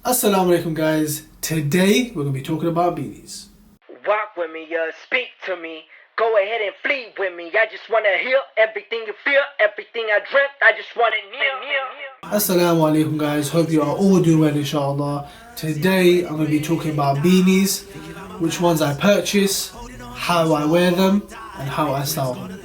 Assalamu alaikum guys, today we're going to be talking about beanies. Walk with me, speak to me. Go ahead and flee with me. I just wanna hear everything you feel, everything I dreamt. I just want it near. Assalamu alaikum guys, hope you are all doing well inshallah. Today I'm going to be talking about beanies, which ones I purchase, how I wear them and how I style them.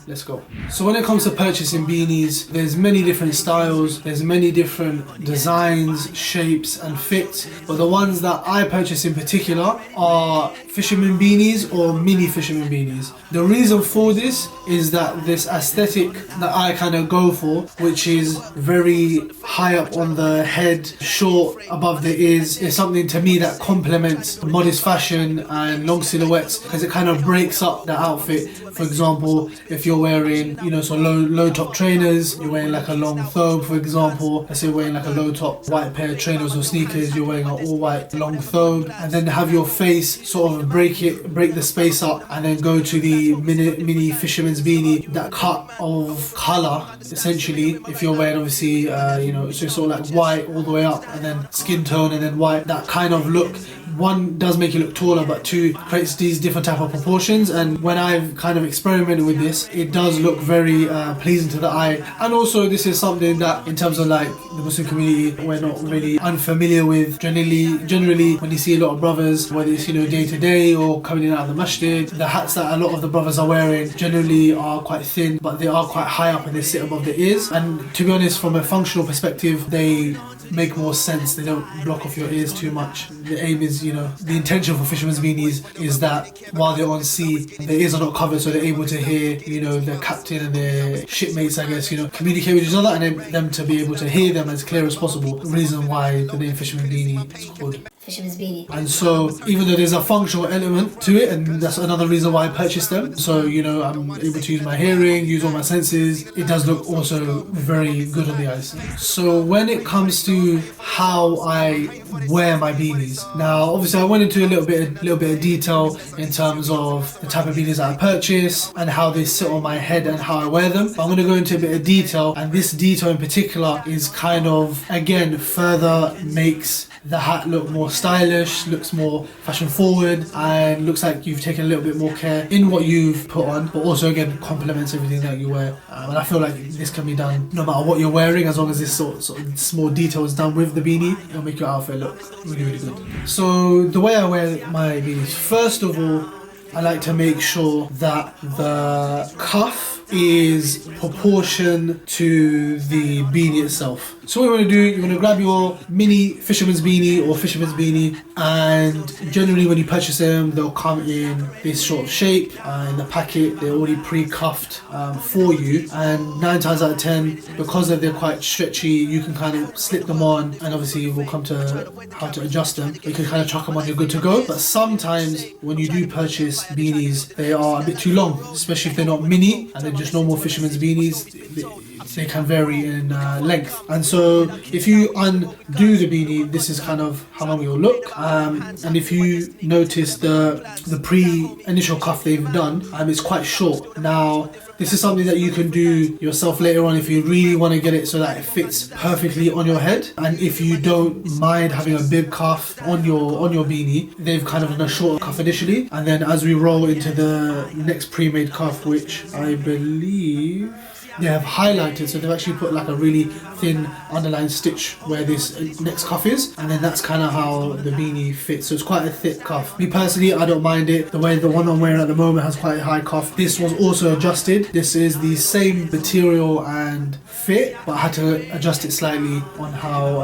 Let's go. So when it comes to purchasing beanies, there's many different styles, there's many different designs, shapes and fits, but the ones that I purchase in particular are fisherman beanies or mini fisherman beanies. The reason for this is that this aesthetic that I kind of go for, which is very high up on the head, short above the ears, is something to me that complements modest fashion and long silhouettes because it kind of breaks up the outfit. For example, if you're wearing, so low top trainers, you're wearing like a long thobe, for example. Let's say you're wearing like a low top white pair of trainers or sneakers, you're wearing an all white long thobe, and then have your face sort of break the space up, and then go to the mini fisherman's beanie, that cut of color essentially. If you're wearing obviously, it's just sort of like white all the way up, and then skin tone, and then white, that kind of look. One, does make you look taller, but two, creates these different type of proportions. And when I've kind of experimented with this, it does look very pleasing to the eye. And also this is something that in terms of like the Muslim community, we're not really unfamiliar with. Generally when you see a lot of brothers, whether it's day to day or coming in out of the masjid, the hats that a lot of the brothers are wearing generally are quite thin, but they are quite high up and they sit above the ears. And to be honest, from a functional perspective, they make more sense. They don't block off your ears too much. The aim is, the intention for fishermen's beanies is that while they're on sea, their ears are not covered, so they're able to hear, their captain and their shipmates, I guess, communicate with each other, and then them to be able to hear them as clear as possible. The reason why the name fisherman beanie is called fisherman's beanie. And so, even though there's a functional element to it, and that's another reason why I purchased them, so I'm able to use my hearing, use all my senses, it does look also very good on the eyes. So when it comes to how I wear my beanies, now obviously I went into a little bit of detail in terms of the type of beanies that I purchase and how they sit on my head and how I wear them. But I'm going to go into a bit of detail, and this detail in particular is kind of, again, further makes the hat look more stylish, looks more fashion forward, and looks like you've taken a little bit more care in what you've put on, but also again complements everything that you wear. And I feel like this can be done no matter what you're wearing, as long as this sort of small detail is done with the beanie, it'll make your outfit look really, really good. So the way I wear my beanies, first of all, I like to make sure that the cuff is proportion to the beanie itself. So what you want to do, you want to grab your mini fisherman's beanie or fisherman's beanie, and generally when you purchase them, they'll come in this sort of shape. In the packet, they're already pre-cuffed for you, and 9 times out of 10, because they're quite stretchy, you can kind of slip them on, and obviously we'll come to how to adjust them. You can kind of chuck them on, you're good to go. But sometimes when you do purchase beanies, they are a bit too long, especially if they're not mini and they're just normal fisherman's beanies. They can vary in length, and so if you undo the beanie, this is kind of how long it will look. And if you notice the pre-initial cuff they've done, it's quite short. Now this is something that you can do yourself later on if you really want to get it so that it fits perfectly on your head. And if you don't mind having a big cuff on your beanie, they've kind of done a shorter cuff initially, and then as we roll into the next pre-made cuff, which I believe they have highlighted, so they've actually put like a really thin underline stitch where this next cuff is, and then that's kind of how the beanie fits. So it's quite a thick cuff. Me personally, I don't mind it. The one I'm wearing at the moment has quite a high cuff. This was also adjusted. This is the same material and fit, but I had to adjust it slightly on how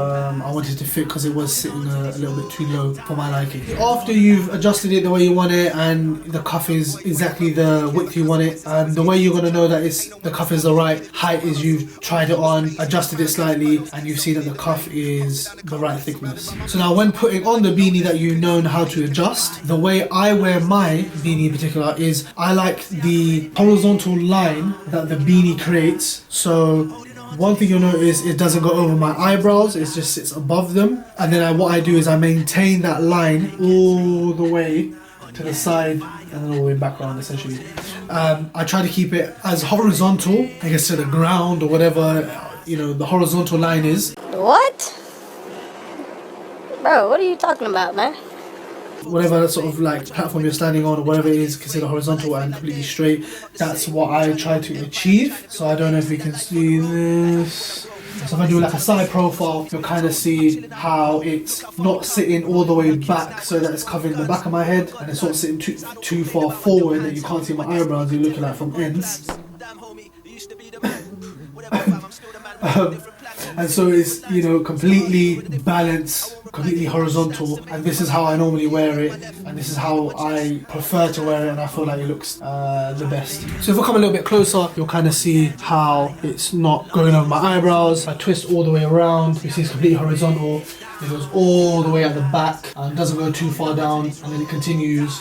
I wanted to fit because it was sitting a little bit too low for my liking. After you've adjusted it the way you want it and the cuff is exactly the width you want it, and the way you're going to know that the cuff is the right height is you've tried it on, adjusted it slightly, and you've seen that the cuff is the right thickness. So now when putting on the beanie that you know how to adjust, the way I wear my beanie in particular is I like the horizontal line that the beanie creates. So one thing you'll notice, it doesn't go over my eyebrows, it just sits above them. And then what I do is I maintain that line all the way to the side and then all the way back around essentially. I try to keep it as horizontal, I guess, to the ground or whatever, the horizontal line is. What? Bro, what are you talking about, man? Whatever sort of like platform you're standing on or whatever it is considered horizontal and completely straight, that's what I try to achieve. So I don't know if you can see this. So if I do like a side profile, you'll kind of see how it's not sitting all the way back so that it's covering the back of my head, and it's not sitting too far forward that you can't see my eyebrows, you're looking at from ends. And so it's, you know, completely balanced, completely horizontal, and this is how I normally wear it, and this is how I prefer to wear it, and I feel like it looks the best. So if I come a little bit closer, you'll kind of see how it's not going over my eyebrows. I twist all the way around, you see it's completely horizontal, it goes all the way at the back and doesn't go too far down, and then it continues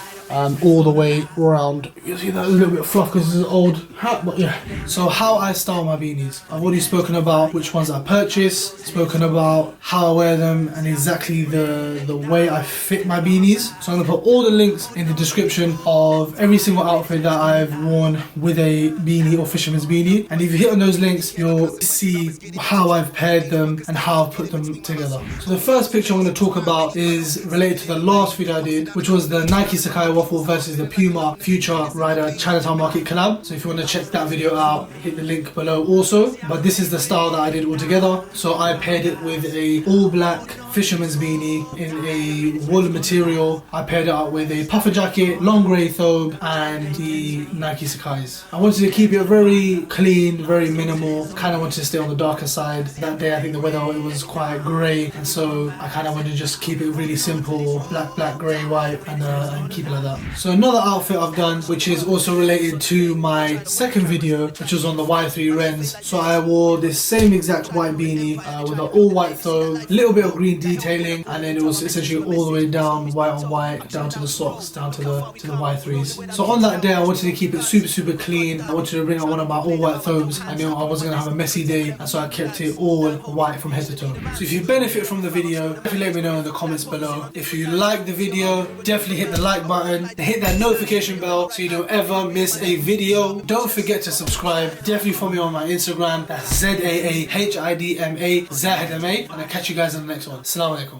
all the way around. You see that a little bit of fluff because it's an old hat, but yeah. So how I style my beanies. I've already spoken about which ones I purchase, spoken about how I wear them, and exactly the way I fit my beanies. So I'm gonna put all the links in the description of every single outfit that I've worn with a beanie or fisherman's beanie. And if you hit on those links, you'll see how I've paired them and how I've put them together. So the first picture I'm gonna talk about is related to the last video I did, which was the Nike Sakai Waffle versus the Puma Future Rider Chinatown Market collab. So if you want to check that video out, hit the link below also. But this is the style that I did all together. So I paired it with a all black fisherman's beanie in a wool material. I paired it up with a puffer jacket, long grey thobe, and the Nike Sakais. I wanted to keep it very clean, very minimal. Kind of wanted to stay on the darker side. That day I think the weather, it was quite grey, and so I kind of wanted to just keep it really simple, black, grey, white, and keep it like that. So another outfit I've done, which is also related to my second video, which was on the Y3 Wrens. So I wore this same exact white beanie with an all white thobe, a little bit of green detailing, and then it was essentially all the way down, white on white, down to the socks, down to the Y3s. So on that day I wanted to keep it super clean. I wanted to bring out one of my all white thobes. I knew I wasn't going to have a messy day, and so I kept it all white from head to toe. So if you benefit from the video, definitely let me know in the comments below. If you like the video, definitely hit the like button, hit that notification bell so you don't ever miss a video. Don't forget to subscribe. Definitely follow me on my Instagram, that's ZAAHIDMA, Zahidma, and I'll catch you guys in the next one. Assalamu alaikum.